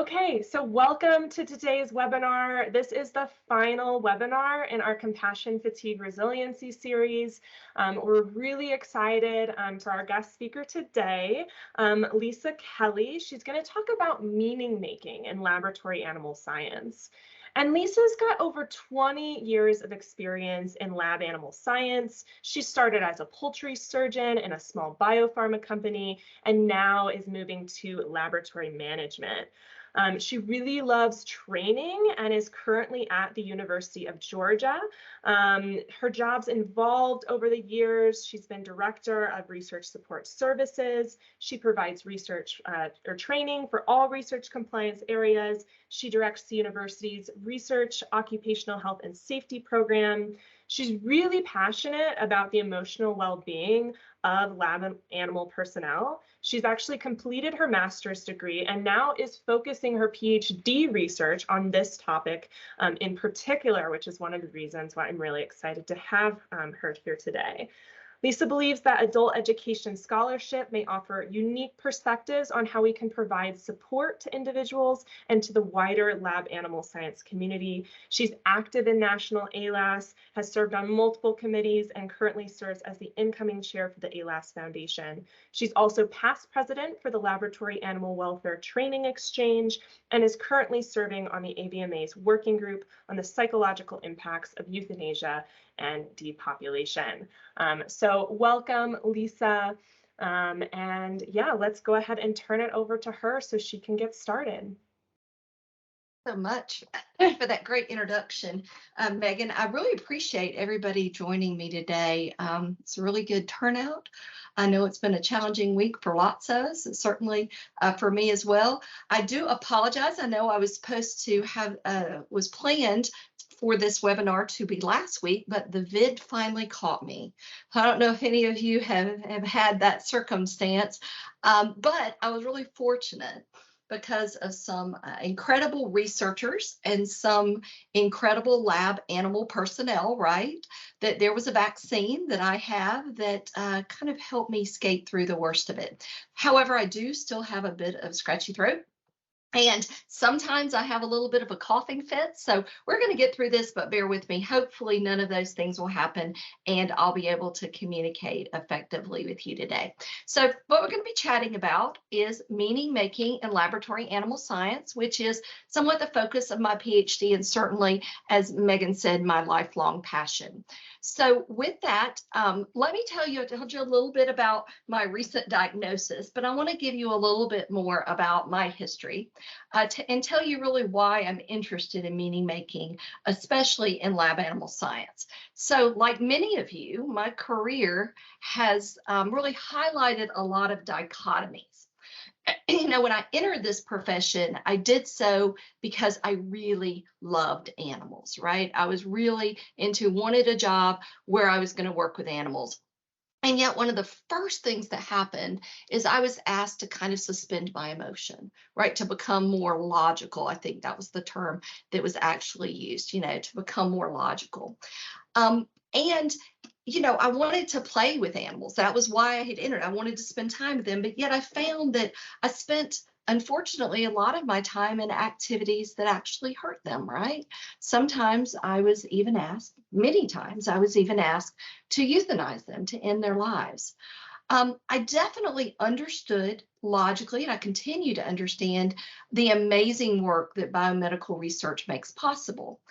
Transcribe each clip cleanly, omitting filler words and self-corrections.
Okay, so welcome to today's webinar. This is the final webinar in our Compassion, Fatigue, Resiliency series. We're really excited for our guest speaker today, Lisa Kelly. She's going to talk about meaning making in laboratory animal science. And Lisa's got over 20 years of experience in lab animal science. She started as a poultry surgeon in a small biopharma company and now is moving to laboratory management. She really loves training and is currently at the University of Georgia. Her jobs involved over the years, she's been director of research support services. She provides research or training for all research compliance areas. She directs the university's research, occupational health and safety program. She's really passionate about the emotional well-being of lab animal personnel. She's actually completed her master's degree and now is focusing her PhD research on this topic in particular, which is one of the reasons why I'm really excited to have her here today. Lisa believes that adult education scholarship may offer unique perspectives on how we can provide support to individuals and to the wider lab animal science community. She's active in National ALAS, has served on multiple committees, and currently serves as the incoming chair for the ALAS Foundation. She's also past president for the Laboratory Animal Welfare Training Exchange and is currently serving on the AVMA's working group on the psychological impacts of euthanasia and depopulation. So welcome, Lisa. And yeah, let's go ahead and turn it over to her so she can get started. So much for that great introduction, Megan. I really appreciate everybody joining me today. It's a really good turnout. I know it's been a challenging week for lots of us, certainly for me as well. I do apologize. I know I was supposed to have, was planned for this webinar to be last week, but the vid finally caught me. I don't know if any of you have had that circumstance, but I was really fortunate because of some incredible researchers and some incredible lab animal personnel, right? That there was a vaccine that I have that kind of helped me skate through the worst of it. However, I do still have a bit of scratchy throat. And sometimes I have a little bit of a coughing fit. So we're going to get through this, but bear with me. Hopefully none of those things will happen and I'll be able to communicate effectively with you today. So what we're going to be chatting about is meaning making in laboratory animal science, which is somewhat the focus of my PhD and certainly, as Megan said, my lifelong passion. So with that, let me tell you, I told you a little bit about my recent diagnosis, but I want to give you a little bit more about my history and tell you really why I'm interested in meaning making, especially in lab animal science. So like many of you, my career has really highlighted a lot of dichotomies. You know, when I entered this profession, I did so because I really loved animals, right? I was really wanted a job where I was going to work with animals. And yet one of the first things that happened is I was asked to kind of suspend my emotion, right? To become more logical. I think that was the term that was actually used, you know, to become more logical. And you know, I wanted to play with animals. That was why I had entered. I wanted to spend time with them, but yet I found that I spent, unfortunately, a lot of my time in activities that actually hurt them, right? Sometimes I was even asked, many times I was even asked to euthanize them, to end their lives. I definitely understood logically, and I continue to understand the amazing work that biomedical research makes possible.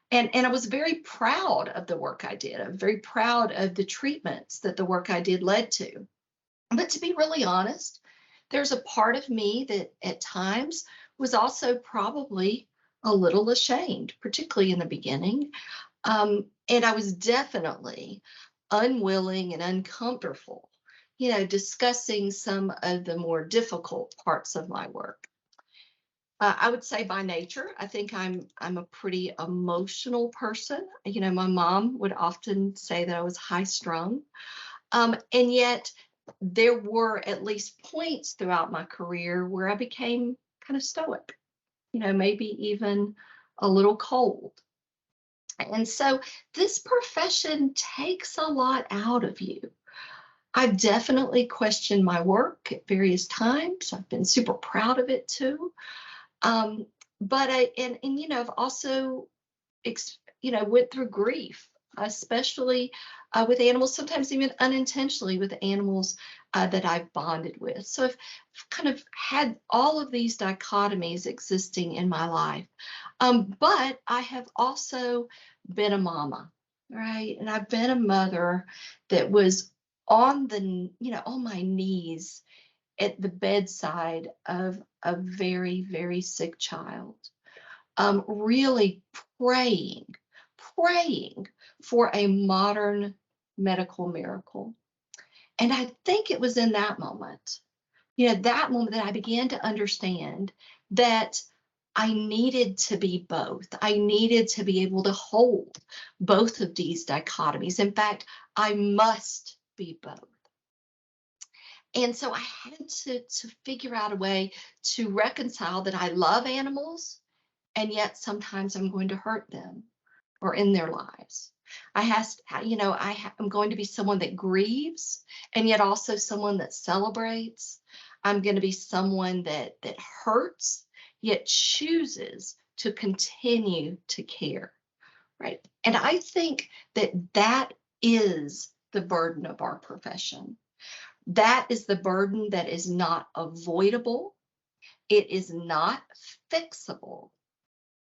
And I was very proud of the work I did. I'm very proud of the treatments that the work I did led to. But to be really honest, there's a part of me that at times was also probably a little ashamed, particularly in the beginning. And I was definitely unwilling and uncomfortable, you know, discussing some of the more difficult parts of my work. I would say by nature, I think I'm a pretty emotional person. You know, my mom would often say that I was high strung. And yet there were at least points throughout my career where I became kind of stoic, you know, maybe even a little cold. And so this profession takes a lot out of you. I've definitely questioned my work at various times. I've been super proud of it too. But I've also went through grief, especially with animals, sometimes even unintentionally with animals that I've bonded with. So I've kind of had all of these dichotomies existing in my life. But I have also been a mama, right? And I've been a mother that was on my knees at the bedside of a very, very sick child, really praying for a modern medical miracle. And I think it was in that moment, that I began to understand that I needed to be both. I needed to be able to hold both of these dichotomies. In fact, I must be both. And so I had to figure out a way to reconcile that I love animals, and yet sometimes I'm going to hurt them or in their lives. I'm going to be someone that grieves, and yet also someone that celebrates. I'm going to be someone that hurts, yet chooses to continue to care, right? And I think that is the burden of our profession. That is the burden that is not avoidable. It is not fixable.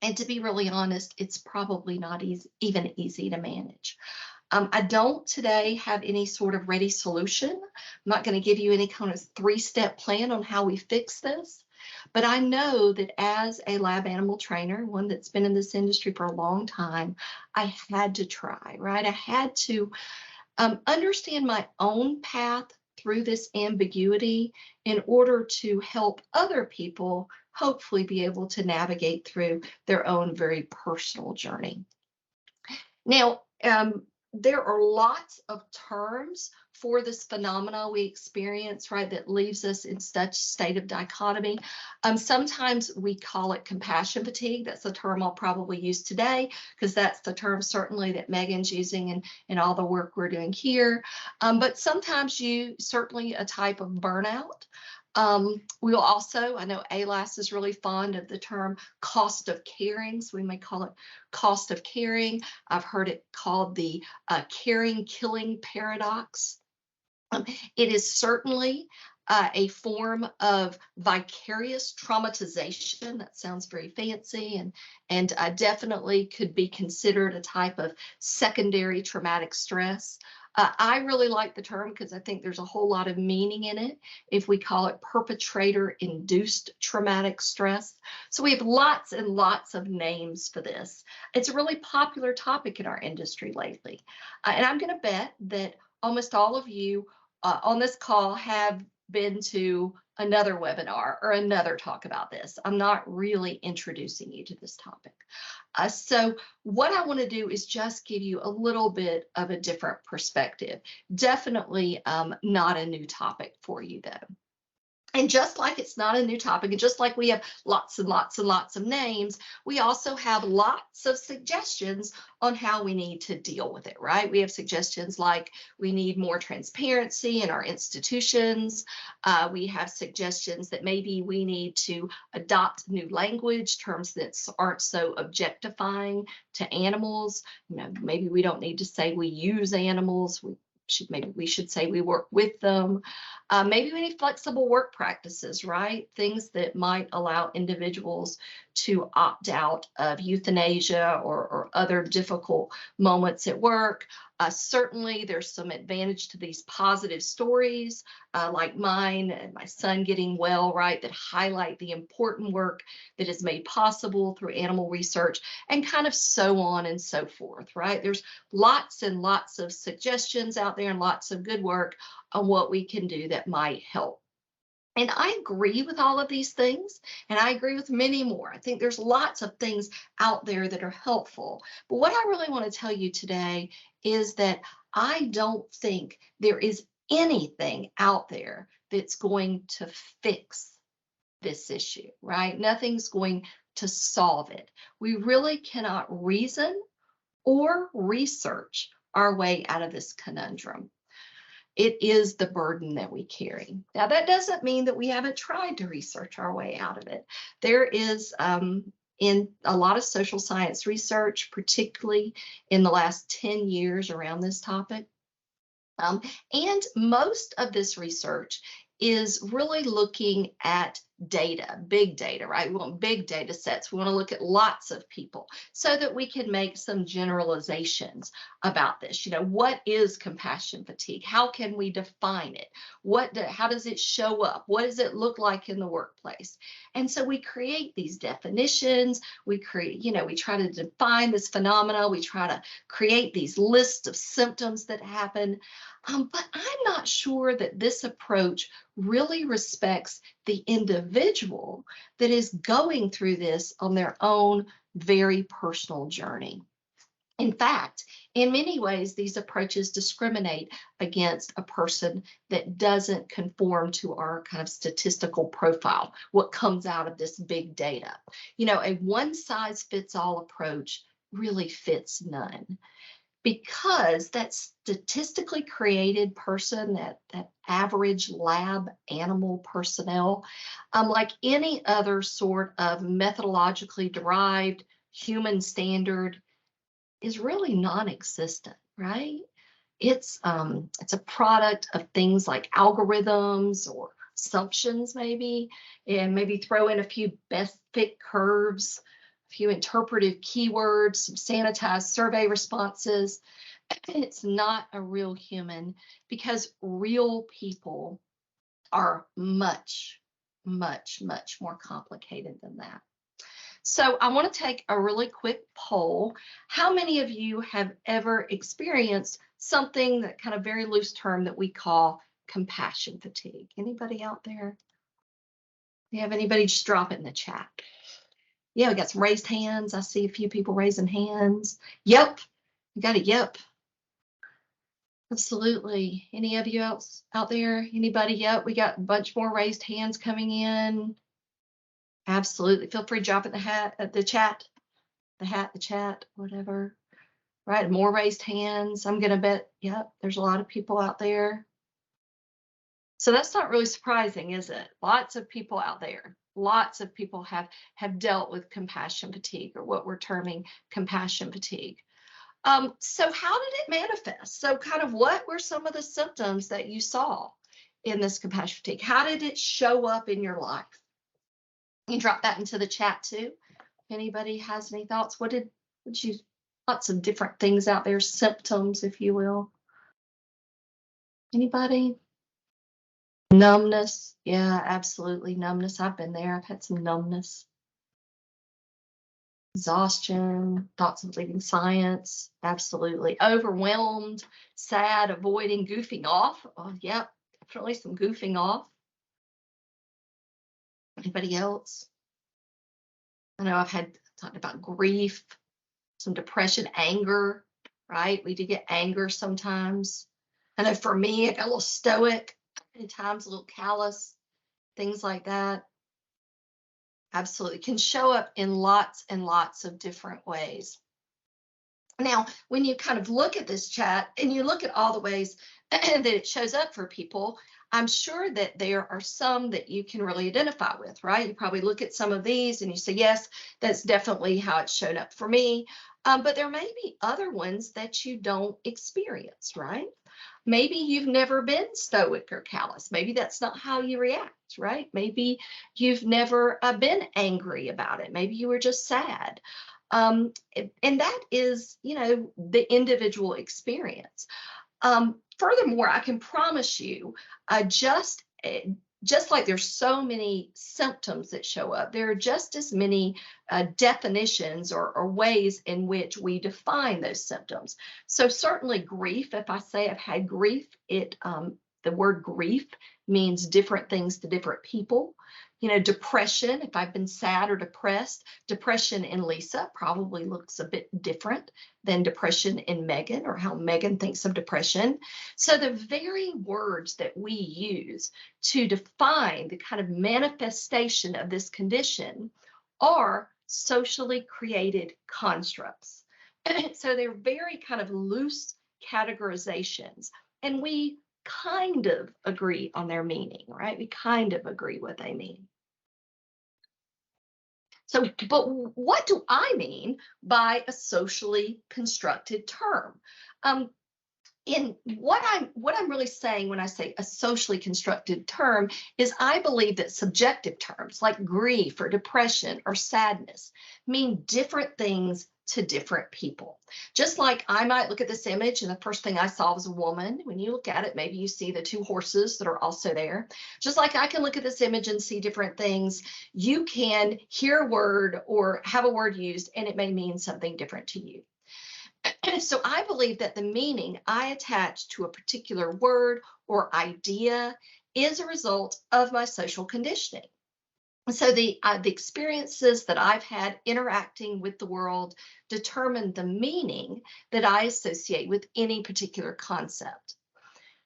And to be really honest, it's probably not even easy to manage. I don't today have any sort of ready solution. I'm not going to give you any kind of 3-step plan on how we fix this. But I know that as a lab animal trainer, one that's been in this industry for a long time, I had to try, right? I had to understand my own path through this ambiguity in order to help other people hopefully be able to navigate through their own very personal journey. Now, there are lots of terms for this phenomena we experience, right, that leaves us in such state of dichotomy. Sometimes we call it compassion fatigue. That's the term I'll probably use today, because that's the term certainly that Megan's using in all the work we're doing here. But sometimes certainly a type of burnout. We'll also, I know ALAS is really fond of the term cost of caring, so we may call it cost of caring. I've heard it called the caring killing paradox. It is certainly a form of vicarious traumatization. That sounds very fancy, and definitely could be considered a type of secondary traumatic stress. I really like the term because I think there's a whole lot of meaning in it if we call it perpetrator-induced traumatic stress. So we have lots and lots of names for this. It's a really popular topic in our industry lately. And I'm going to bet that almost all of you on this call have been to another webinar or another talk about this. I'm not really introducing you to this topic. So what I want to do is just give you a little bit of a different perspective. Definitely not a new topic for you, though. And just like it's not a new topic, and just like we have lots and lots and lots of names, we also have lots of suggestions on how we need to deal with it, right? We have suggestions like we need more transparency in our institutions. We have suggestions that maybe we need to adopt new language, terms that aren't so objectifying to animals. Maybe we don't need to say we use animals. Maybe we should say we work with them. Maybe we need flexible work practices, right? Things that might allow individuals to opt out of euthanasia or other difficult moments at work. Certainly, there's some advantage to these positive stories like mine and my son getting well, right, that highlight the important work that is made possible through animal research, and kind of so on and so forth, right? There's lots and lots of suggestions out there and lots of good work on what we can do that might help. And I agree with all of these things, and I agree with many more. I think there's lots of things out there that are helpful. But what I really want to tell you today is that I don't think there is anything out there that's going to fix this issue, right? Nothing's going to solve it. We really cannot reason or research our way out of this conundrum. It is the burden that we carry. Now, that doesn't mean that we haven't tried to research our way out of it. There is, in a lot of social science research, particularly in the last 10 years around this topic, and most of this research is really looking at data, big data, right? We want big data sets. We want to look at lots of people so that we can make some generalizations about this. What is compassion fatigue? How can we define it? How does it show up? What does it look like in the workplace? And so we create these definitions. We try to define this phenomena. We try to create these lists of symptoms that happen. But I'm not sure that this approach really respects the individual that is going through this on their own very personal journey. In fact, in many ways, these approaches discriminate against a person that doesn't conform to our kind of statistical profile, what comes out of this big data. A one-size-fits-all approach really fits none. Because that statistically created person, that average lab animal personnel, like any other sort of methodologically derived human standard, is really non-existent, right? It's a product of things like algorithms or assumptions, maybe, and maybe throw in a few best fit curves, few interpretive keywords, some sanitized survey responses. It's not a real human, because real people are much, much, much more complicated than that. So I want to take a really quick poll. How many of you have ever experienced something, that kind of very loose term that we call compassion fatigue? Anybody out there? Do you have anybody? Just drop it in the chat. Yeah, we got some raised hands. I see a few people raising hands. Yep, you got a yep. Absolutely. Any of you else out there? Anybody? Yep, we got a bunch more raised hands coming in. Absolutely. Feel free to drop it in the chat, the chat, whatever. Right, more raised hands. I'm gonna bet, yep, there's a lot of people out there. So that's not really surprising, is it? Lots of people out there. Lots of people have dealt with compassion fatigue, or what we're terming compassion fatigue. So how did it manifest? So kind of what were some of the symptoms that you saw in this compassion fatigue? How did it show up in your life? You can drop that into the chat too. If anybody has any thoughts, what did you, lots of different things out there, symptoms, if you will. Anybody? Numbness. Yeah, absolutely. Numbness. I've been there. I've had some numbness. Exhaustion, thoughts of leaving science. Absolutely. Overwhelmed, sad, avoiding, goofing off. Oh, yep, definitely some goofing off. Anybody else? I know I've talked about grief, some depression, anger, right? We do get anger sometimes. I know for me, I got a little stoic, at times a little callous, things like that. Absolutely. Can show up in lots and lots of different ways. Now, when you kind of look at this chat and you look at all the ways that it shows up for people, I'm sure that there are some that you can really identify with, right? You probably look at some of these and you say, yes, that's definitely how it's shown up for me. But there may be other ones that you don't experience, right? Maybe you've never been stoic or callous. Maybe that's not how you react, right? Maybe you've never been angry about it. Maybe you were just sad. And that is, the individual experience. Furthermore, I can promise you, just like there's so many symptoms that show up, there are just as many definitions or ways in which we define those symptoms. So certainly grief, if I say I've had grief, the word grief means different things to different people. Depression, if I've been sad or depressed, depression in Lisa probably looks a bit different than depression in Megan, or how Megan thinks of depression. So the very words that we use to define the kind of manifestation of this condition are socially created constructs. So they're very kind of loose categorizations, and we kind of agree on their meaning, right? We kind of agree what they mean. So, but what do I mean by a socially constructed term? In what I'm really saying when I say a socially constructed term is I believe that subjective terms like grief or depression or sadness mean different things to different people. Just like I might look at this image and the first thing I saw was a woman. When you look at it, maybe you see the two horses that are also there. Just like I can look at this image and see different things, you can hear a word or have a word used and it may mean something different to you. So I believe that the meaning I attach to a particular word or idea is a result of my social conditioning. So the experiences that I've had interacting with the world determine the meaning that I associate with any particular concept.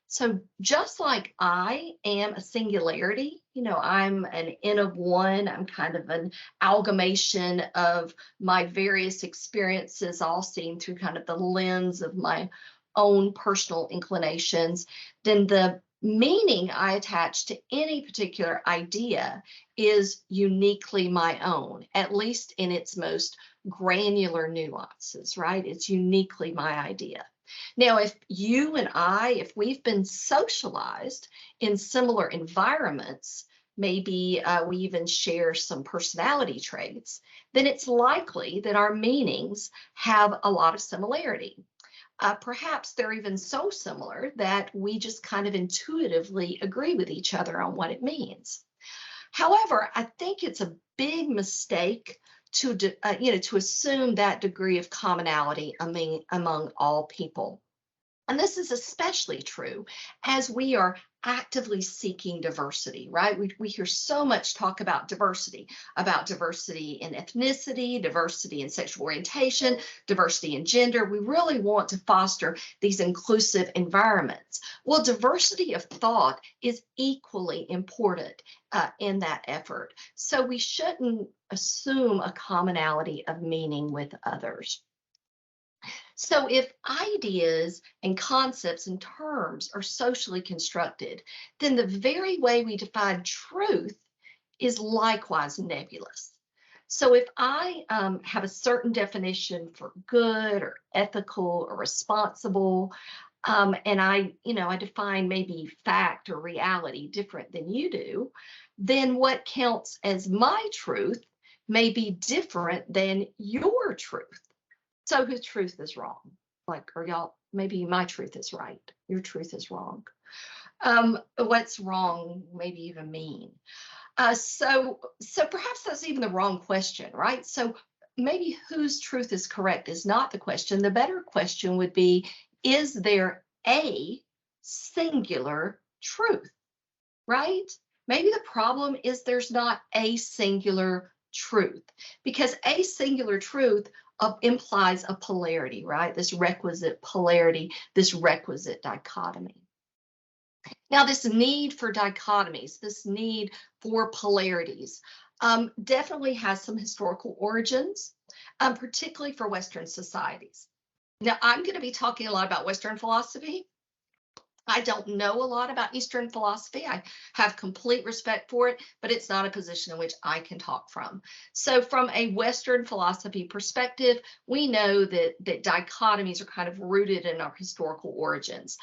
So just like I am a singularity, I'm an N of one, I'm kind of an amalgamation of my various experiences, all seen through kind of the lens of my own personal inclinations, then the meaning I attach to any particular idea is uniquely my own, at least in its most granular nuances, right? It's uniquely my idea. Now, if you and if we've been socialized in similar environments, maybe we even share some personality traits, then it's likely that our meanings have a lot of similarity. Perhaps they're even so similar that we just kind of intuitively agree with each other on what it means. However, I think it's a big mistake to assume that degree of commonality among all people. And this is especially true as we are actively seeking diversity, right? We hear so much talk about diversity in ethnicity, diversity in sexual orientation, diversity in gender. We really want to foster these inclusive environments. Well, diversity of thought is equally important in that effort. So we shouldn't assume a commonality of meaning with others. So if ideas and concepts and terms are socially constructed, then the very way we define truth is likewise nebulous. So if I have a certain definition for good or ethical or responsible, and I define maybe fact or reality different than you do, then what counts as my truth may be different than your truth. So whose truth is wrong? Or y'all, maybe my truth is right, your truth is wrong. What's wrong maybe even mean? So perhaps that's even the wrong question, right? So maybe whose truth is correct is not the question. The better question would be, is there a singular truth, right? Maybe the problem is there's not a singular truth, because a singular truth implies a polarity, right? This requisite polarity, this requisite dichotomy. Now, this need for dichotomies, this need for polarities, definitely has some historical origins, particularly for Western societies. Now, I'm going to be talking a lot about Western philosophy. I don't know a lot about Eastern philosophy. I have complete respect for it, but it's not a position in which I can talk from. So from a Western philosophy perspective, we know that dichotomies are kind of rooted in our historical origins.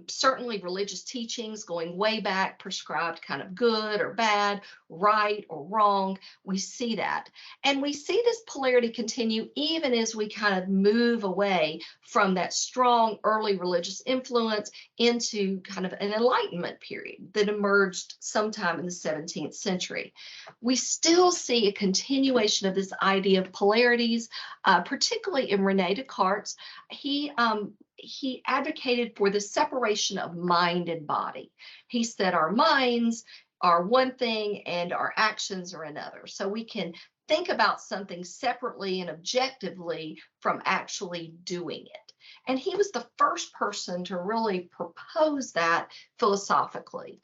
Certainly religious teachings going way back prescribed kind of good or bad, right or wrong. We see that. And we see this polarity continue even as we kind of move away from that strong early religious influence into kind of an Enlightenment period that emerged sometime in the 17th century. We still see a continuation of this idea of polarities, particularly in René Descartes. He advocated for the separation of mind and body. He said our minds are one thing and our actions are another. So we can think about something separately and objectively from actually doing it. And he was the first person to really propose that philosophically.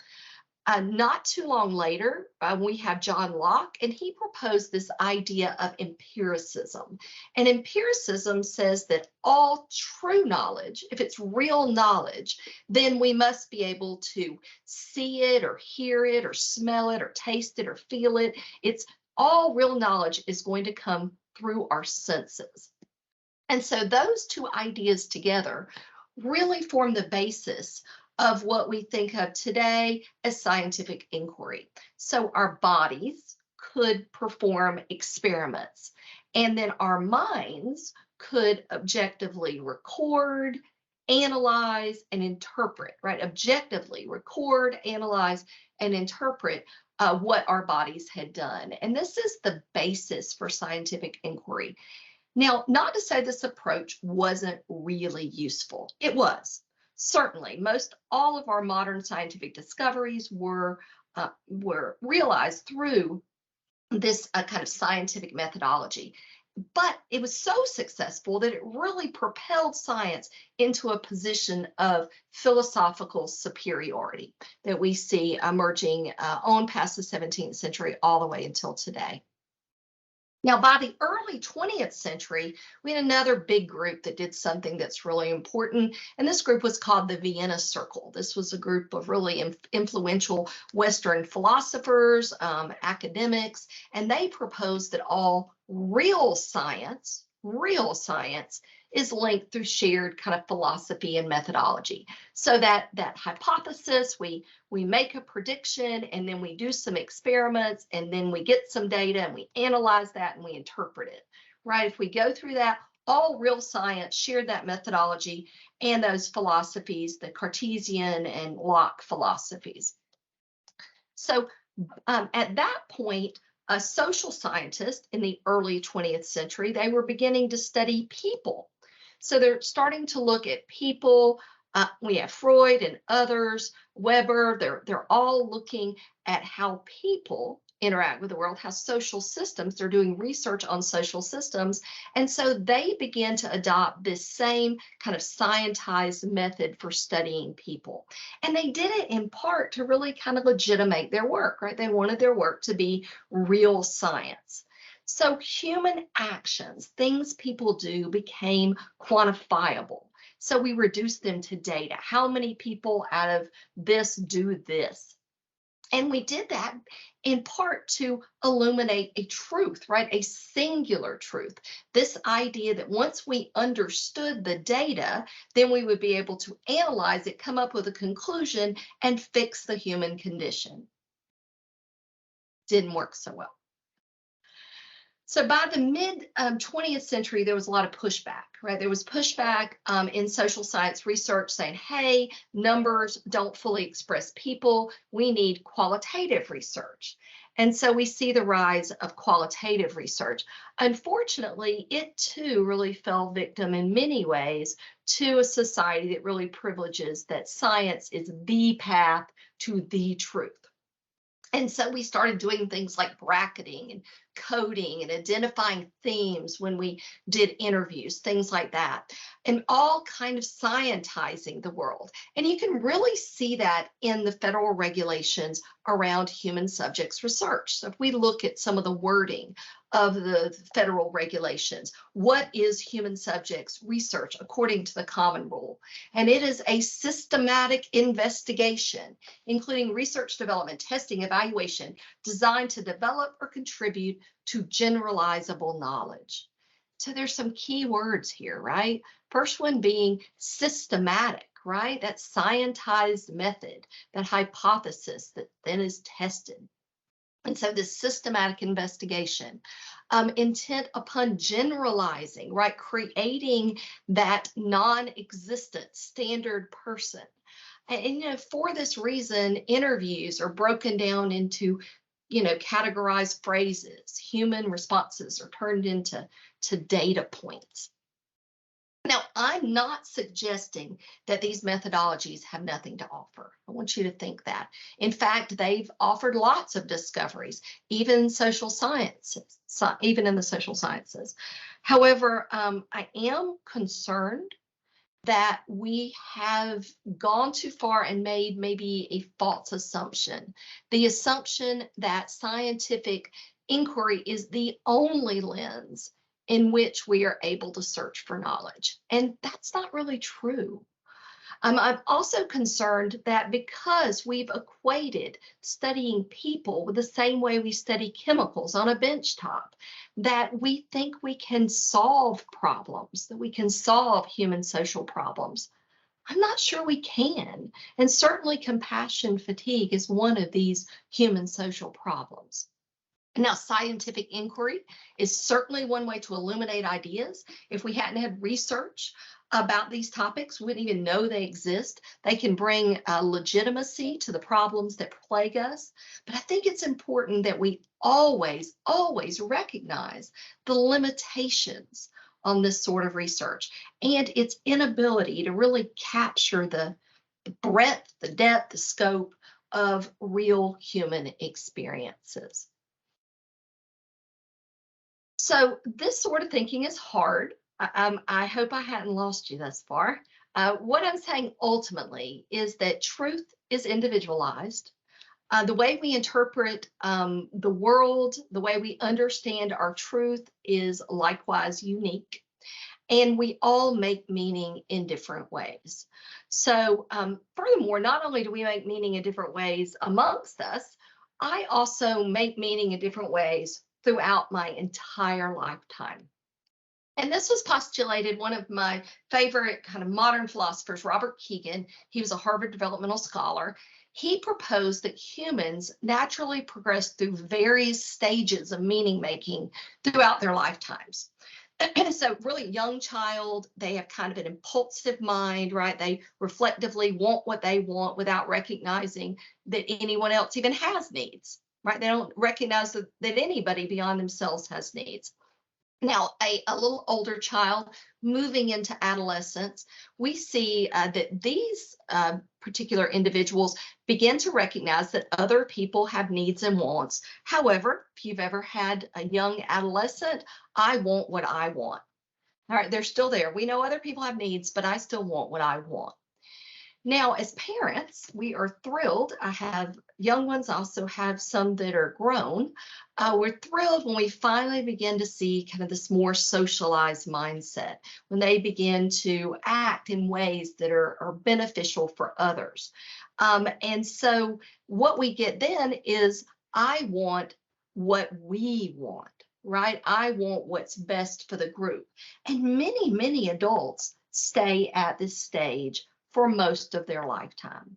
Not too long later, we have John Locke, and he proposed this idea of empiricism. And empiricism says that all true knowledge, if it's real knowledge, then we must be able to see it or hear it or smell it or taste it or feel it. It's all real knowledge is going to come through our senses. And so those two ideas together really form the basis of what we think of today as scientific inquiry. So our bodies could perform experiments, and then our minds could objectively record, analyze, and interpret, right? Objectively record, analyze, and interpret what our bodies had done. And this is the basis for scientific inquiry. Now, not to say this approach wasn't really useful. It was. Certainly, most all of our modern scientific discoveries were realized through this kind of scientific methodology. But it was so successful that it really propelled science into a position of philosophical superiority that we see emerging on past the 17th century all the way until today. Now, by the early 20th century, we had another big group that did something that's really important, and this group was called the Vienna Circle. This was a group of really influential Western philosophers, academics, and they proposed that all real science is linked through shared kind of philosophy and methodology. So that hypothesis, we make a prediction, and then we do some experiments, and then we get some data, and we analyze that, and we interpret it, right? If we go through that, all real science shared that methodology and those philosophies, the Cartesian and Locke philosophies. So at that point, a social scientist in the early 20th century, they were beginning to study people. So they're starting to look at people. We have Freud and others, Weber. They're all looking at how people interact with the world, how social systems, they're doing research on social systems. And so they began to adopt this same kind of scientized method for studying people. And they did it in part to really kind of legitimate their work, right? They wanted their work to be real science. So human actions, things people do, became quantifiable. So we reduced them to data. How many people out of this do this? And we did that in part to illuminate a truth, right? A singular truth. This idea that once we understood the data, then we would be able to analyze it, come up with a conclusion, and fix the human condition. Didn't work so well. So by the mid 20th century, there was a lot of pushback, right? There was pushback in social science research saying, hey, numbers don't fully express people. We need qualitative research. And so we see the rise of qualitative research. Unfortunately, it too really fell victim in many ways to a society that really privileges that science is the path to the truth. And so we started doing things like bracketing and coding and identifying themes when we did interviews, things like that, and all kind of scientizing the world. And you can really see that in the federal regulations around human subjects research. So if we look at some of the wording of the federal regulations, what is human subjects research according to the common rule? And it is a systematic investigation, including research, development, testing, evaluation, designed to develop or contribute to generalizable knowledge. So there's some key words here, right? First one being systematic, right? That scientized method, that hypothesis that then is tested. And so this systematic investigation, intent upon generalizing, right? Creating that non-existent standard person. And you know, for this reason, interviews are broken down into, you know, categorized phrases. Human responses are turned into data points. Now, I'm not suggesting that these methodologies have nothing to offer. I want you to think that. In fact, they've offered lots of discoveries, even in social sciences, even in the social sciences. However, I am concerned that we have gone too far and made maybe a false assumption. The assumption that scientific inquiry is the only lens in which we are able to search for knowledge. And that's not really true. I'm also concerned that because we've equated studying people with the same way we study chemicals on a benchtop, that we think we can solve problems, that we can solve human social problems. I'm not sure we can. And certainly compassion fatigue is one of these human social problems. Now, scientific inquiry is certainly one way to illuminate ideas. If we hadn't had research about these topics, we wouldn't even know they exist. They can bring legitimacy to the problems that plague us. But I think it's important that we always recognize the limitations on this sort of research and its inability to really capture the breadth, the depth, the scope of real human experiences. So this sort of thinking is hard. I hope I hadn't lost you thus far. What I'm saying ultimately is that truth is individualized. The way we interpret the world, the way we understand our truth is likewise unique. And we all make meaning in different ways. So furthermore, not only do we make meaning in different ways amongst us, I also make meaning in different ways throughout my entire lifetime. And this was postulated, one of my favorite kind of modern philosophers, Robert Keegan. He was a Harvard developmental scholar. He proposed that humans naturally progress through various stages of meaning making throughout their lifetimes. So really young child, they have kind of an impulsive mind, right? They reflectively want what they want without recognizing that anyone else even has needs, right? They don't recognize that anybody beyond themselves has needs. Now, a little older child moving into adolescence, we see that these particular individuals begin to recognize that other people have needs and wants. However, if you've ever had a young adolescent, I want what I want. All right, they're still there. We know other people have needs, but I still want what I want. Now, as parents, we are thrilled. I have young ones, I also have some that are grown. We're thrilled when we finally begin to see kind of this more socialized mindset, when they begin to act in ways that are beneficial for others. And so what we get then is, I want what we want, right? I want what's best for the group. And many adults stay at this stage for most of their lifetime.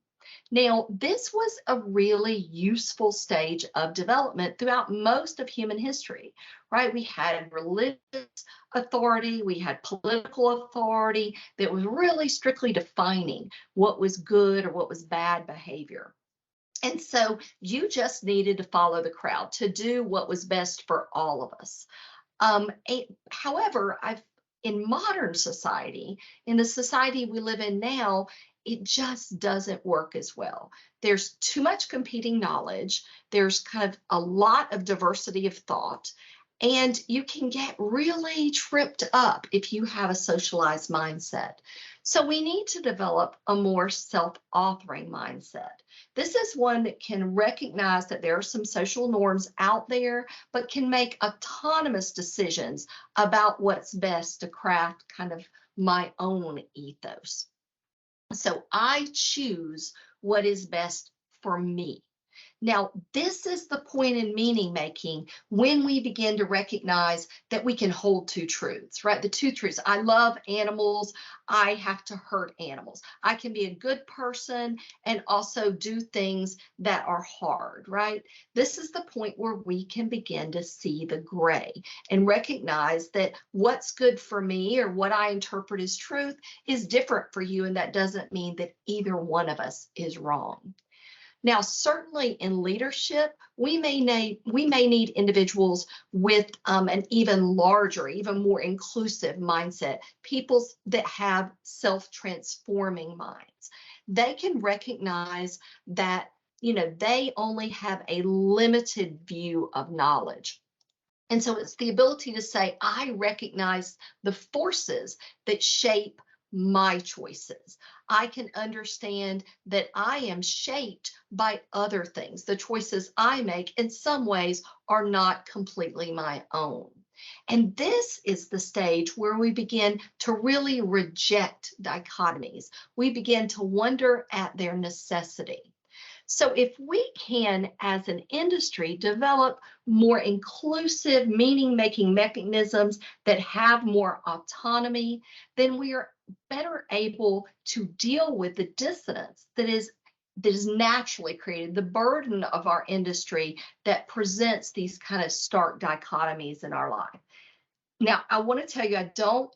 Now, this was a really useful stage of development throughout most of human history, right? We had religious authority, we had political authority that was really strictly defining what was good or what was bad behavior. And so you just needed to follow the crowd to do what was best for all of us. However, in modern society, in the society we live in now, it just doesn't work as well. There's too much competing knowledge. There's kind of a lot of diversity of thought, and you can get really tripped up if you have a socialized mindset. So we need to develop a more self-authoring mindset. This is one that can recognize that there are some social norms out there, but can make autonomous decisions about what's best to craft kind of my own ethos. So I choose what is best for me. Now, this is the point in meaning making when we begin to recognize that we can hold two truths, right? The two truths. I love animals. I have to hurt animals. I can be a good person and also do things that are hard, right? This is the point where we can begin to see the gray and recognize that what's good for me or what I interpret as truth is different for you, and that doesn't mean that either one of us is wrong. Now, certainly in leadership, we may need individuals with an even larger, even more inclusive mindset, people that have self-transforming minds. They can recognize that, they only have a limited view of knowledge. And so it's the ability to say, I recognize the forces that shape my choices. I can understand that I am shaped by other things. The choices I make in some ways are not completely my own. And this is the stage where we begin to really reject dichotomies. We begin to wonder at their necessity. So if we can, as an industry, develop more inclusive, meaning-making mechanisms that have more autonomy, then we are better able to deal with the dissonance that is naturally created, the burden of our industry that presents these kind of stark dichotomies in our life. Now, I want to tell you,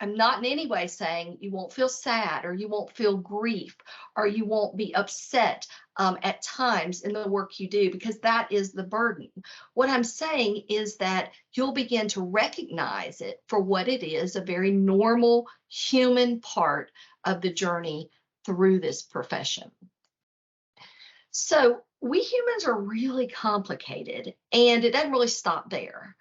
I'm not in any way saying you won't feel sad or you won't feel grief or you won't be upset at times in the work you do, because that is the burden. What I'm saying is that you'll begin to recognize it for what it is, a very normal human part of the journey through this profession. So we humans are really complicated, and it doesn't really stop there.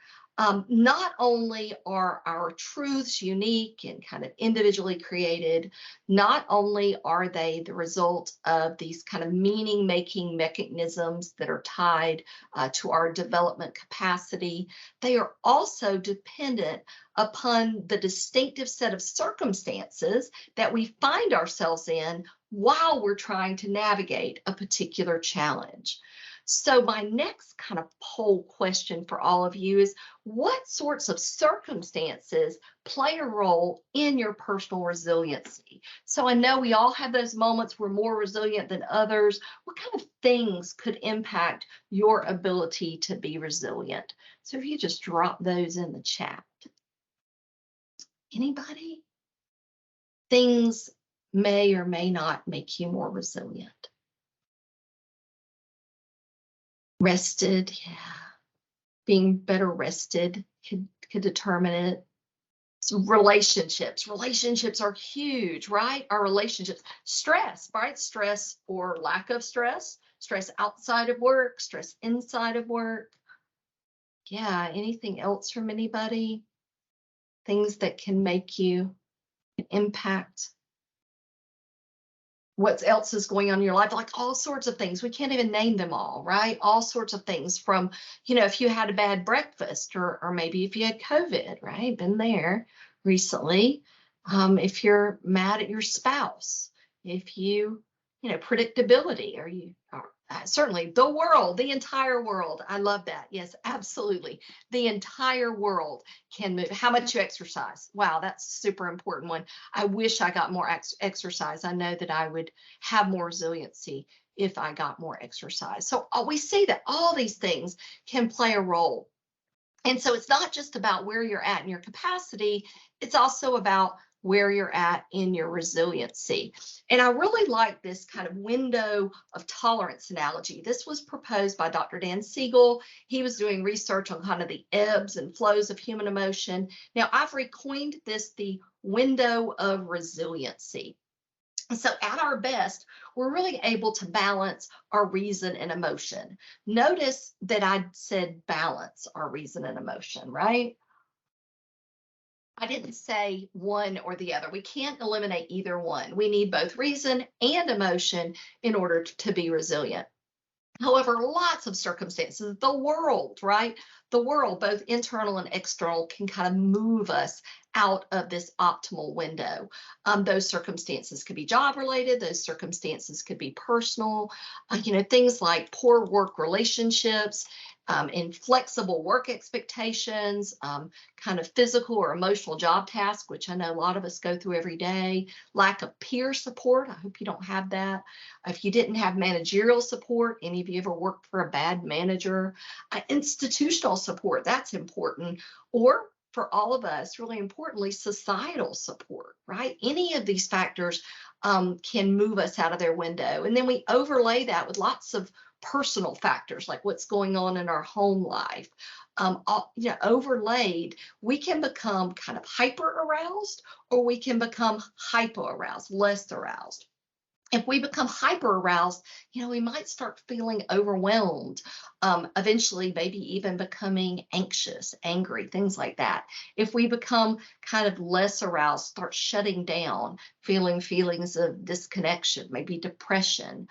Not only are our truths unique and kind of individually created, not only are they the result of these kind of meaning-making mechanisms that are tied to our development capacity, they are also dependent upon the distinctive set of circumstances that we find ourselves in while we're trying to navigate a particular challenge. So my next kind of poll question for all of you is, what sorts of circumstances play a role in your personal resiliency? So I know we all have those moments we're more resilient than others. What kind of things could impact your ability to be resilient? So if you just drop those in the chat. Anybody? Things may or may not make you more resilient. Rested, yeah. Being better rested could determine it. So relationships are huge, right? Our relationships, stress, right? Stress or lack of stress, stress outside of work, stress inside of work. Yeah, anything else from anybody? Things that can make you impact what else is going on in your life, like all sorts of things. We can't even name them all, right? All sorts of things from, if you had a bad breakfast or maybe if you had COVID, right? Been there recently. If you're mad at your spouse, if predictability, certainly the world, the entire world. I love that. Yes, absolutely. The entire world can move. How much you exercise. Wow, that's a super important one. I wish I got more exercise. I know that I would have more resiliency if I got more exercise. So we see that all these things can play a role. And so it's not just about where you're at in your capacity, it's also about where you're at in your resiliency. And I really like this kind of window of tolerance analogy. This was proposed by Dr. Dan Siegel. He was doing research on kind of the ebbs and flows of human emotion. Now, I've recoined this the window of resiliency. So at our best, we're really able to balance our reason and emotion. Notice that I said balance our reason and emotion, right? I didn't say one or the other. We can't eliminate either one. We need both reason and emotion in order to be resilient. However, lots of circumstances, the world, right? The world, both internal and external, can kind of move us out of this optimal window. Those circumstances could be job related. Those circumstances could be personal. Things like poor work relationships, inflexible work expectations, kind of physical or emotional job tasks, which I know a lot of us go through every day, lack of peer support. I hope you don't have that. If you didn't have managerial support, any of you ever worked for a bad manager? Institutional support, that's important. Or for all of us, really importantly, societal support, right? Any of these factors can move us out of their window. And then we overlay that with lots of personal factors, like what's going on in our home life. Overlaid, we can become kind of hyper aroused, or we can become hypo aroused, less aroused. If we become hyper aroused, we might start feeling overwhelmed, eventually maybe even becoming anxious, angry, things like that. If we become kind of less aroused, start shutting down, feeling feelings of disconnection, maybe depression.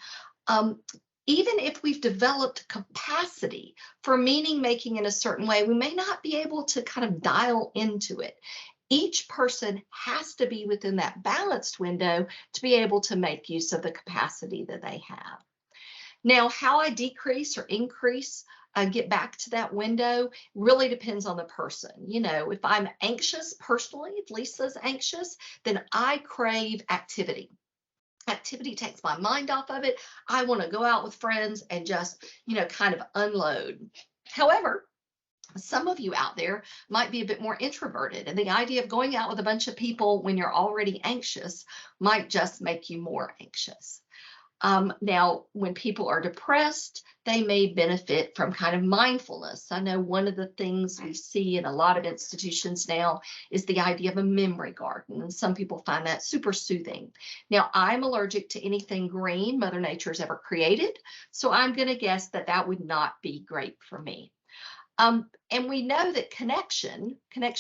Even if we've developed capacity for meaning making in a certain way, we may not be able to kind of dial into it. Each person has to be within that balanced window to be able to make use of the capacity that they have. Now, how I decrease or increase, get back to that window really depends on the person. If I'm anxious personally, if Lisa's anxious, then I crave activity. Activity takes my mind off of it. I want to go out with friends and just, kind of unload. However, some of you out there might be a bit more introverted, and the idea of going out with a bunch of people when you're already anxious might just make you more anxious. Now, when people are depressed, they may benefit from kind of mindfulness. I know one of the things we see in a lot of institutions now is the idea of a memory garden, and some people find that super soothing. Now, I'm allergic to anything green Mother Nature's ever created, so I'm going to guess that that would not be great for me. And we know that connection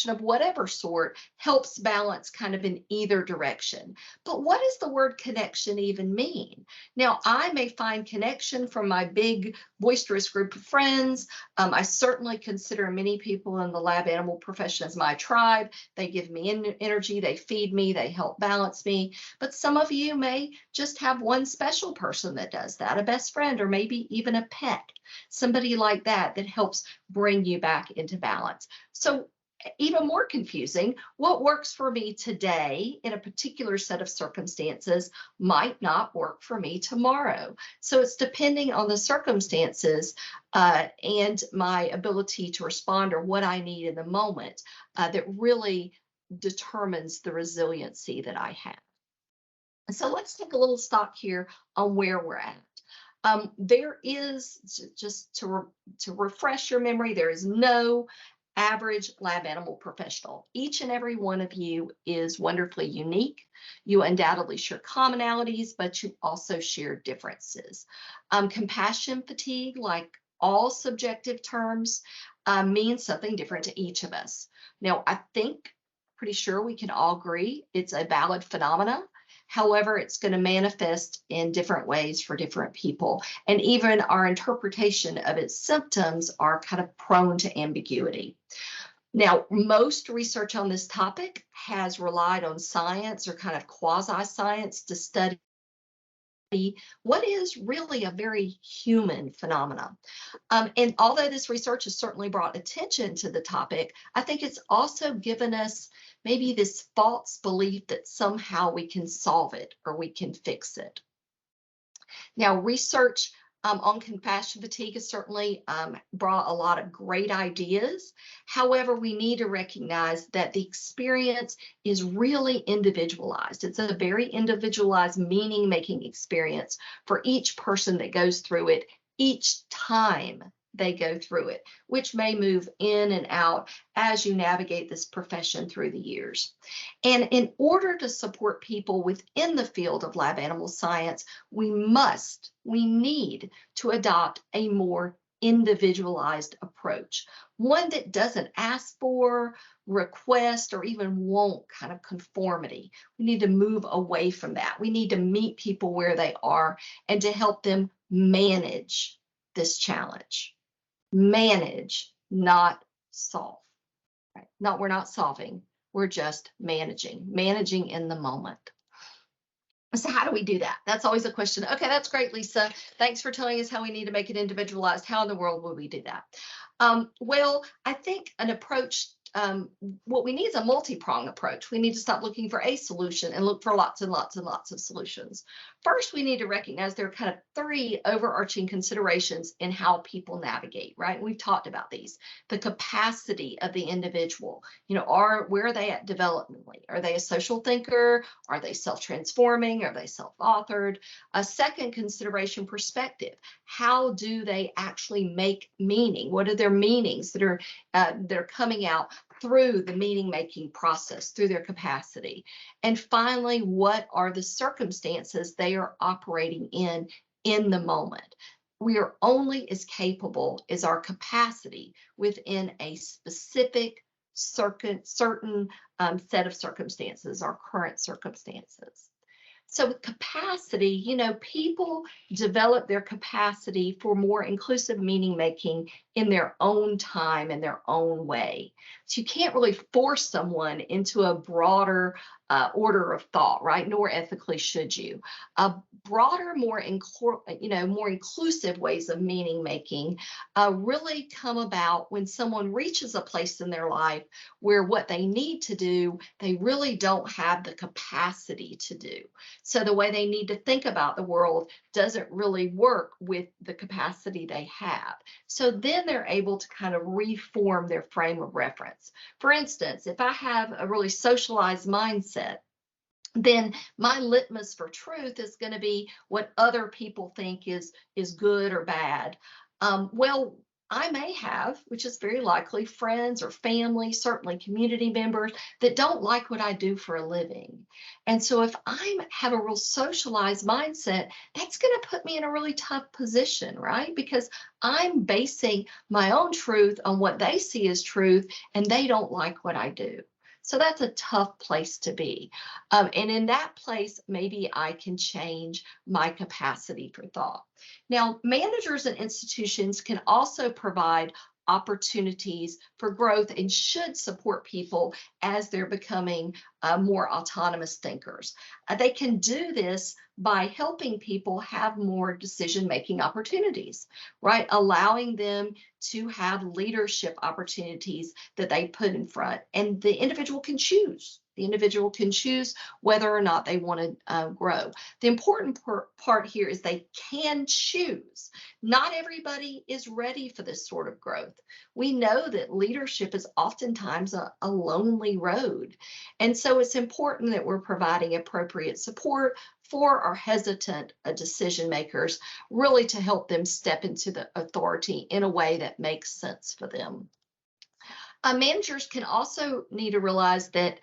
of whatever sort, helps balance kind of in either direction. But what does the word connection even mean? Now, I may find connection from my big, boisterous group of friends. I certainly consider many people in the lab animal profession as my tribe. They give me energy, they feed me, they help balance me. But some of you may just have one special person that does that, a best friend, or maybe even a pet, somebody like that helps bring you back into balance. So even more confusing, what works for me today in a particular set of circumstances might not work for me tomorrow. So it's depending on the circumstances and my ability to respond or what I need in the moment that really determines the resiliency that I have. And so let's take a little stock here on where we're at. There is, just to refresh your memory, there is no average lab animal professional. Each and every one of you is wonderfully unique. You undoubtedly share commonalities, but you also share differences. Compassion fatigue, like all subjective terms, means something different to each of us. Now, I think, pretty sure we can all agree it's a valid phenomenon. However, it's going to manifest in different ways for different people. And even our interpretation of its symptoms are kind of prone to ambiguity. Now, most research on this topic has relied on science or kind of quasi-science to study what is really a very human phenomenon. And although this research has certainly brought attention to the topic, I think it's also given us maybe this false belief that somehow we can solve it or we can fix it. Now, research on compassion fatigue has certainly brought a lot of great ideas. However, we need to recognize that the experience is really individualized. It's a very individualized meaning-making experience for each person that goes through it each time they go through it, which may move in and out as you navigate this profession through the years. And in order to support people within the field of lab animal science, we need to adopt a more individualized approach, one that doesn't ask for, request, or even want kind of conformity. We need to move away from that. We need to meet people where they are and to help them manage this challenge. Manage, not solve. Right? We're not solving, we're just managing in the moment. So how do we do that? That's always a question. Okay, that's great, Lisa. Thanks for telling us how we need to make it individualized. How in the world will we do that? Well, I think an approach, what we need is a multi-prong approach. We need to stop looking for a solution and look for lots and lots and lots of solutions. First, we need to recognize there are kind of three overarching considerations in how people navigate, right? We've talked about these. The capacity of the individual, where are they at developmentally? Are they a social thinker? Are they self-transforming? Are they self-authored? A second consideration, perspective. How do they actually make meaning? What are their meanings that are coming out through the meaning-making process, through their capacity. And finally, what are the circumstances they are operating in the moment? We are only as capable as our capacity within a specific certain set of circumstances, our current circumstances. So with capacity, you know, people develop their capacity for more inclusive meaning making in their own time and their own way. So you can't really force someone into a broader order of thought, right? Nor ethically should you. Broader, more inclusive ways of meaning making really come about when someone reaches a place in their life where what they need to do, they really don't have the capacity to do. So the way they need to think about the world doesn't really work with the capacity they have. So then they're able to kind of reform their frame of reference. For instance, if I have a really socialized mindset, then my litmus for truth is going to be what other people think is good or bad. Well, I may have, which is very likely, friends or family, certainly community members that don't like what I do for a living. And so if I have a real socialized mindset, that's going to put me in a really tough position, right? Because I'm basing my own truth on what they see as truth, and they don't like what I do. So that's a tough place to be. And in that place, maybe I can change my capacity for thought. Now, managers and institutions can also provide opportunities for growth and should support people as they're becoming more autonomous thinkers. They can do this by helping people have more decision-making opportunities, right? Allowing them to have leadership opportunities that they put in front, and the individual can choose. The individual can choose whether or not they want to grow. The important part here is they can choose. Not everybody is ready for this sort of growth. We know that leadership is oftentimes a lonely road. And so it's important that we're providing appropriate support for our hesitant decision makers, really to help them step into the authority in a way that makes sense for them. Managers can also need to realize that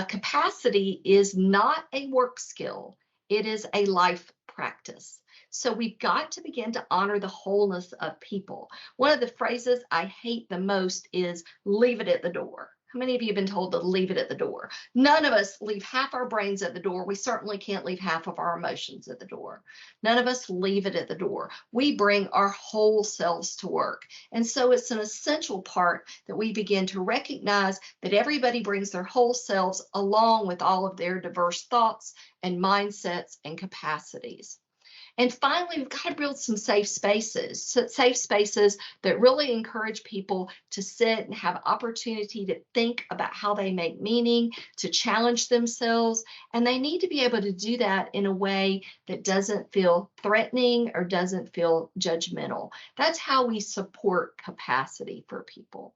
capacity is not a work skill, it is a life practice. So we've got to begin to honor the wholeness of people. One of the phrases I hate the most is leave it at the door. How many of you have been told to leave it at the door? None of us leave half our brains at the door. We certainly can't leave half of our emotions at the door. None of us leave it at the door. We bring our whole selves to work. And so it's an essential part that we begin to recognize that everybody brings their whole selves along with all of their diverse thoughts and mindsets and capacities. And finally, we've got to build some safe spaces that really encourage people to sit and have opportunity to think about how they make meaning, to challenge themselves. And they need to be able to do that in a way that doesn't feel threatening or doesn't feel judgmental. That's how we support capacity for people.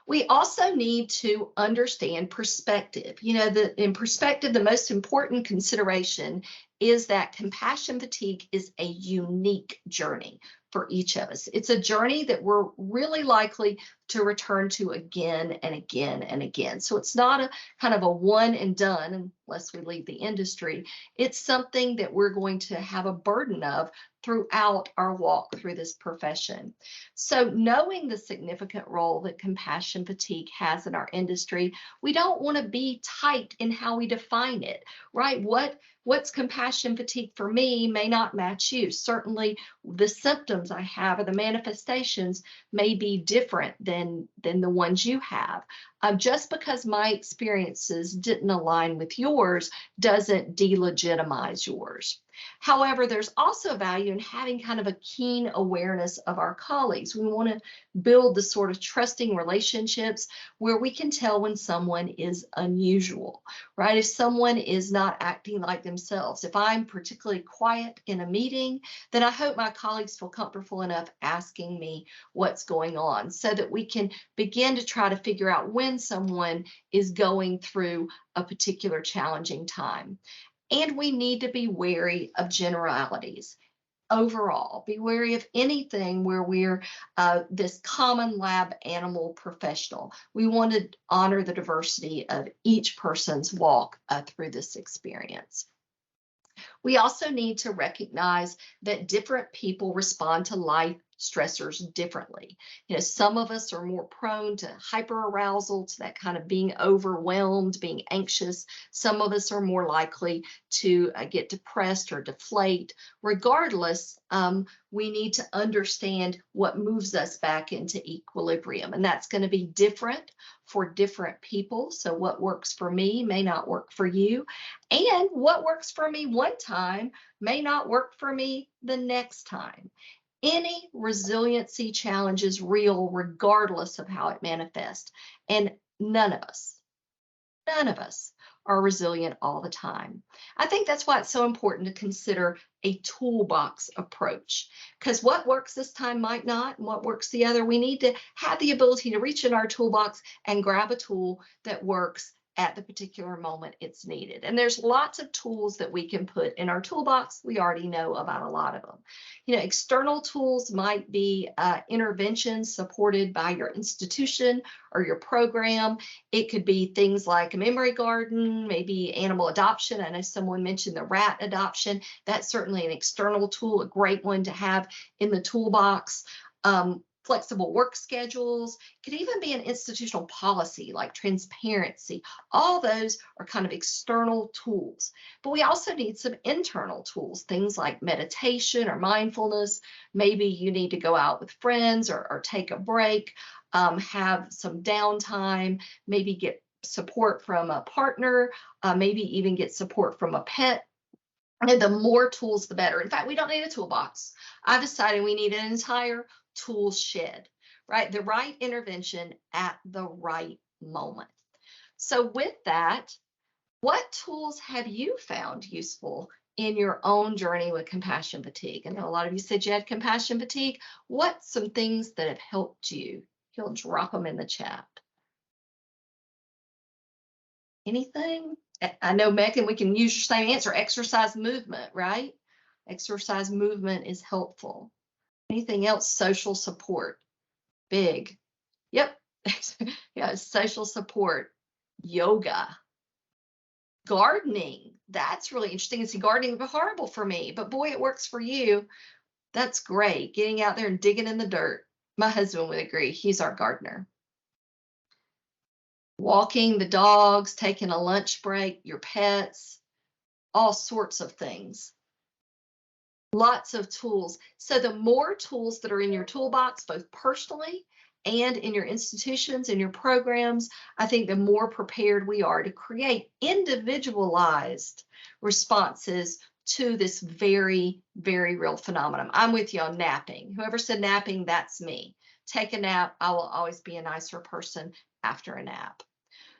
We also need to understand perspective. You know, in perspective, the most important consideration is that compassion fatigue is a unique journey for each of us. It's a journey that we're really likely to return to again and again and again. So it's not a kind of a one and done unless we leave the industry. It's something that we're going to have a burden of throughout our walk through this profession. So knowing the significant role that compassion fatigue has in our industry, we don't want to be tight in how we define it, right? What's compassion fatigue for me may not match you. Certainly the symptoms I have or the manifestations may be different than the ones you have. Just because my experiences didn't align with yours doesn't delegitimize yours. However, there's also value in having kind of a keen awareness of our colleagues. We want to build the sort of trusting relationships where we can tell when someone is unusual, right? If someone is not acting like themselves, if I'm particularly quiet in a meeting, then I hope my colleagues feel comfortable enough asking me what's going on so that we can begin to try to figure out when someone is going through a particular challenging time. And we need to be wary of generalities. overall. Be wary of anything where we're this common lab animal professional. We want to honor the diversity of each person's walk through this experience. We also need to recognize that different people respond to life stressors differently. Some of us are more prone to hyperarousal, to that kind of being overwhelmed, being anxious. Some of us are more likely to get depressed or deflate. Regardless, we need to understand what moves us back into equilibrium, and that's going to be different for different people. So what works for me may not work for you, and what works for me one time may not work for me the next time. Any resiliency challenge is real regardless of how it manifests, and none of us are resilient all the time. I think that's why it's so important to consider a toolbox approach, because what works this time might not, and what works the other. We need to have the ability to reach in our toolbox and grab a tool that works at the particular moment it's needed. And there's lots of tools that we can put in our toolbox. We already know about a lot of them. External tools might be interventions supported by your institution or your program. It could be things like a memory garden, maybe animal adoption. I know someone mentioned the rat adoption. That's certainly an external tool, a great one to have in the toolbox. Flexible work schedules, could even be an institutional policy like transparency. All those are kind of external tools. But we also need some internal tools, things like meditation or mindfulness. Maybe you need to go out with friends or take a break, have some downtime, maybe get support from a partner, maybe even get support from a pet. And the more tools, the better. In fact, we don't need a toolbox. I've decided we need an entire tool shed, right? The right intervention at the right moment. So with that, what tools have you found useful in your own journey with compassion fatigue? I know a lot of you said you had compassion fatigue. What's some things that have helped you? You'll drop them in the chat. Anything? I know, Megan, we can use your same answer. Exercise movement, right? Exercise movement is helpful. Anything else? Social support. Big. Yep. Yeah, social support. Yoga. Gardening. That's really interesting. See, gardening would be horrible for me, but boy, it works for you. That's great. Getting out there and digging in the dirt. My husband would agree. He's our gardener. Walking the dogs, taking a lunch break, your pets, all sorts of things. Lots of tools. So the more tools that are in your toolbox, both personally and in your institutions and your programs, I think the more prepared we are to create individualized responses to this very, very real phenomenon. I'm with you on napping. Whoever said napping, that's me. Take a nap. I will always be a nicer person after a nap.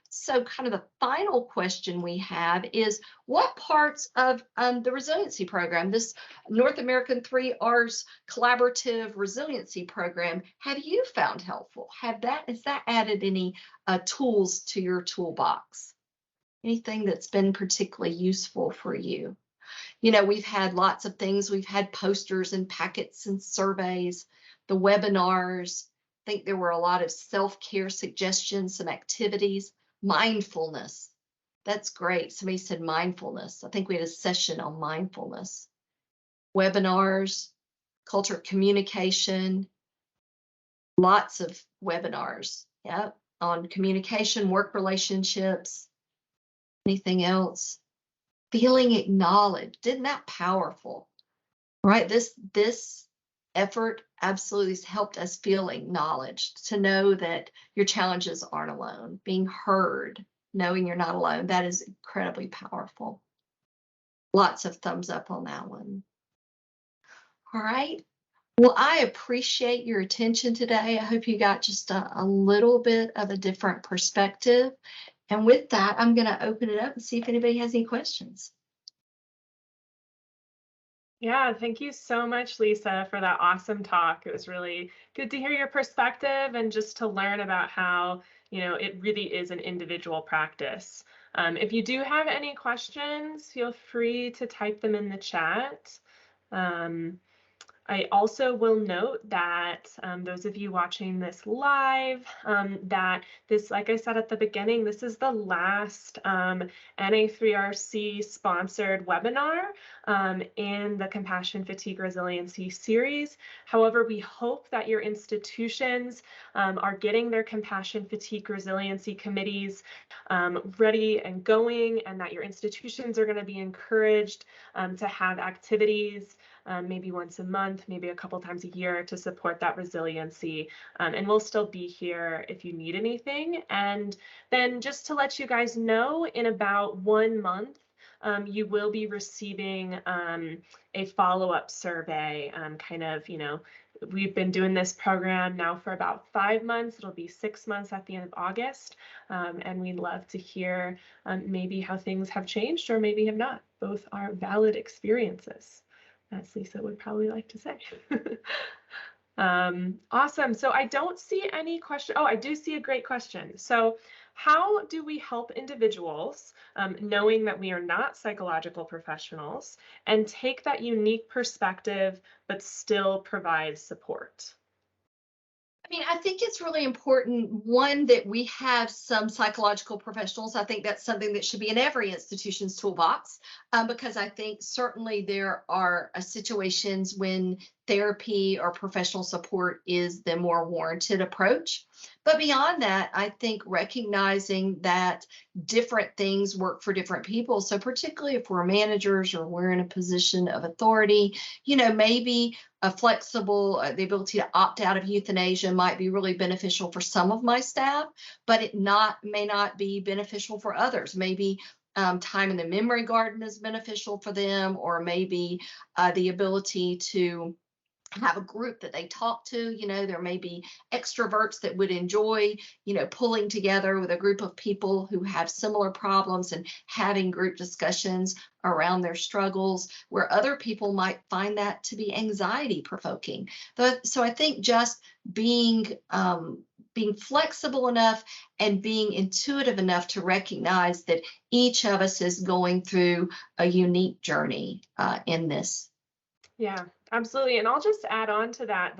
So kind of the final question we have is, what parts of the resiliency program, this North American 3Rs collaborative resiliency program, have you found helpful? Has that added any tools to your toolbox? Anything that's been particularly useful for you? We've had lots of things. We've had posters and packets and surveys, the webinars. I think there were a lot of self-care suggestions, some activities. Mindfulness. That's great. Somebody said mindfulness. I think we had a session on mindfulness. Webinars, culture of communication, lots of webinars, yeah, on communication, work relationships. Anything else? Feeling acknowledged. Isn't that powerful? Right? This effort absolutely has helped us feel acknowledged, to know that your challenges aren't alone, being heard, knowing you're not alone. That is incredibly powerful. Lots of thumbs up on that one. All right. Well, I appreciate your attention today. I hope you got just a little bit of a different perspective. And with that, I'm going to open it up and see if anybody has any questions. Yeah, thank you so much, Lisa, for that awesome talk. It was really good to hear your perspective and just to learn about how, it really is an individual practice. If you do have any questions, feel free to type them in the chat. I also will note that those of you watching this live, that this, like I said at the beginning, this is the last NA3RC sponsored webinar in the Compassion, Fatigue, Resiliency series. However, we hope that your institutions are getting their Compassion, Fatigue, Resiliency committees ready and going, and that your institutions are going to be encouraged to have activities maybe once a month, maybe a couple times a year to support that resiliency. And we'll still be here if you need anything. And then just to let you guys know, in about 1 month, you will be receiving a follow-up survey, kind of, you know, we've been doing this program now for about 5 months. It'll be 6 months at the end of August. And we'd love to hear maybe how things have changed or maybe have not. Both are valid experiences, as Lisa would probably like to say. Awesome. So I don't see any question. Oh, I do see a great question. So how do we help individuals, knowing that we are not psychological professionals, and take that unique perspective, but still provide support? I mean, I think it's really important, one, that we have some psychological professionals. I think that's something that should be in every institution's toolbox, because I think certainly there are situations when therapy or professional support is the more warranted approach. But beyond that, I think recognizing that different things work for different people. So particularly if we're managers or we're in a position of authority, you know, maybe a flexible, the ability to opt out of euthanasia might be really beneficial for some of my staff, but it may not be beneficial for others. Maybe time in the memory garden is beneficial for them, or maybe the ability to have a group that they talk to. You know, there may be extroverts that would enjoy, you know, pulling together with a group of people who have similar problems and having group discussions around their struggles, where other people might find that to be anxiety provoking. So I think just being flexible enough and being intuitive enough to recognize that each of us is going through a unique journey in this. Yeah, absolutely. And I'll just add on to that,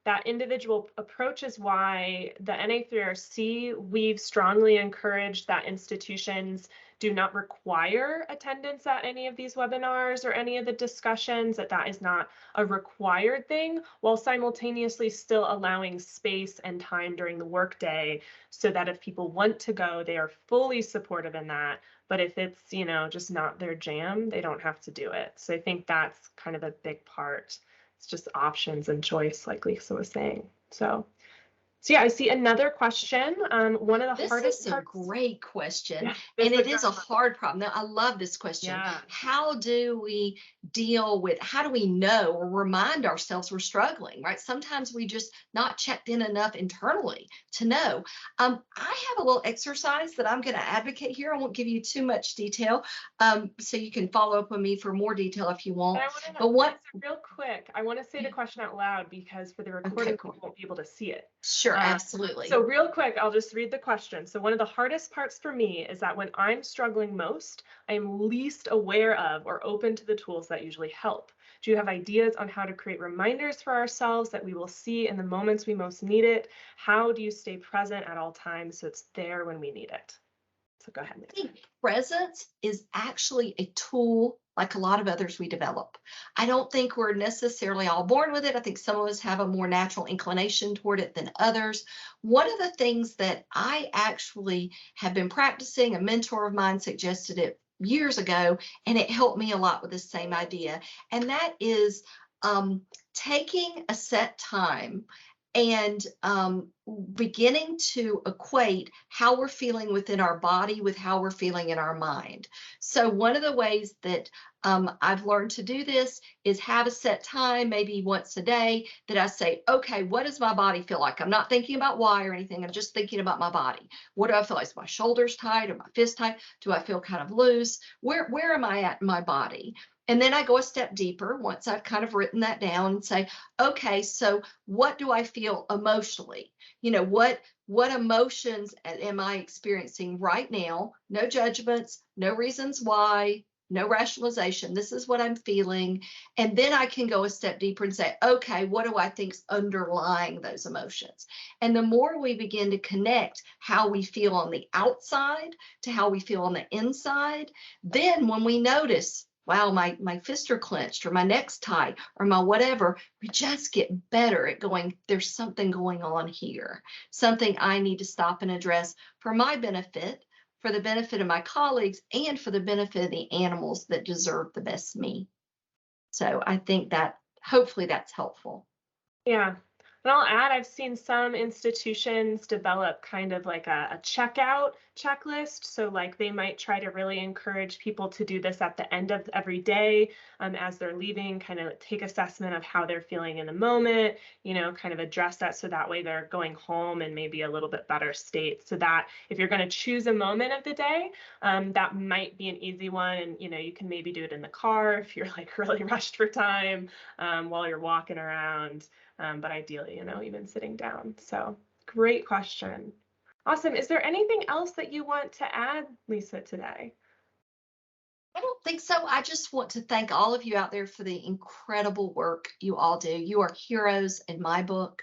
that individual approach is why the NA3RC, we've strongly encouraged that institutions do not require attendance at any of these webinars or any of the discussions, that is not a required thing, while simultaneously still allowing space and time during the workday so that if people want to go, they are fully supportive in that. But if it's, you know, just not their jam, they don't have to do it. So I think that's kind of a big part. It's just options and choice, like Lisa was saying. So yeah, I see another question. One of the hardest This is a great question, yeah, and it is a hard problem. Now, I love this question. Yeah. How do we deal with, how do we know or remind ourselves we're struggling, right? Sometimes we just not checked in enough internally to know. I have a little exercise that I'm going to advocate here. I won't give you too much detail, so you can follow up with me for more detail if you want. But what? Real quick, I want to say the question out loud because for the recording, cool. we won't be able to see it. Sure, absolutely. So real quick, I'll just read the question. So one of the hardest parts for me is that when I'm struggling most, I am least aware of or open to the tools that usually help. Do you have ideas on how to create reminders for ourselves that we will see in the moments we most need it? How do you stay present at all times so it's there when we need it? So go ahead. I think presence is actually a tool like a lot of others we develop. I don't think we're necessarily all born with it. I think some of us have a more natural inclination toward it than others. One of the things that I actually have been practicing, a mentor of mine suggested it years ago, and it helped me a lot with the same idea. And that is taking a set time and beginning to equate how we're feeling within our body with how we're feeling in our mind. So one of the ways that I've learned to do this is have a set time, maybe once a day, that I say, okay, what does my body feel like? I'm not thinking about why or anything. I'm just thinking about my body. What do I feel like? Is my shoulders tight or my fists tight? Do I feel kind of loose? Where am I at in my body? And then I go a step deeper once I've kind of written that down and say, okay, so what do I feel emotionally? You know, what emotions am I experiencing right now? No judgments, no reasons why, no rationalization. This is what I'm feeling. And then I can go a step deeper and say, okay, what do I think's underlying those emotions? And the more we begin to connect how we feel on the outside to how we feel on the inside, then when we notice, wow, my fists are clenched or my neck's tight or my whatever, we just get better at going, there's something going on here, something I need to stop and address for my benefit, for the benefit of my colleagues, and for the benefit of the animals that deserve the best me. So I think that hopefully that's helpful. Yeah. And I'll add, I've seen some institutions develop kind of like a checkout checklist. So like they might try to really encourage people to do this at the end of every day as they're leaving, kind of take assessment of how they're feeling in the moment, kind of address that so that way they're going home in maybe a little bit better state. So that if you're going to choose a moment of the day, that might be an easy one. And, you can maybe do it in the car if you're like really rushed for time while you're walking around. But ideally, even sitting down. So great question. Awesome. Is there anything else that you want to add, Lisa, today? I don't think so. I just want to thank all of you out there for the incredible work you all do. You are heroes in my book,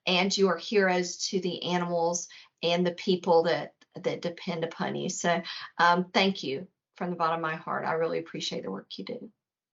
and you are heroes to the animals and the people that depend upon you. So thank you from the bottom of my heart. I really appreciate the work you do.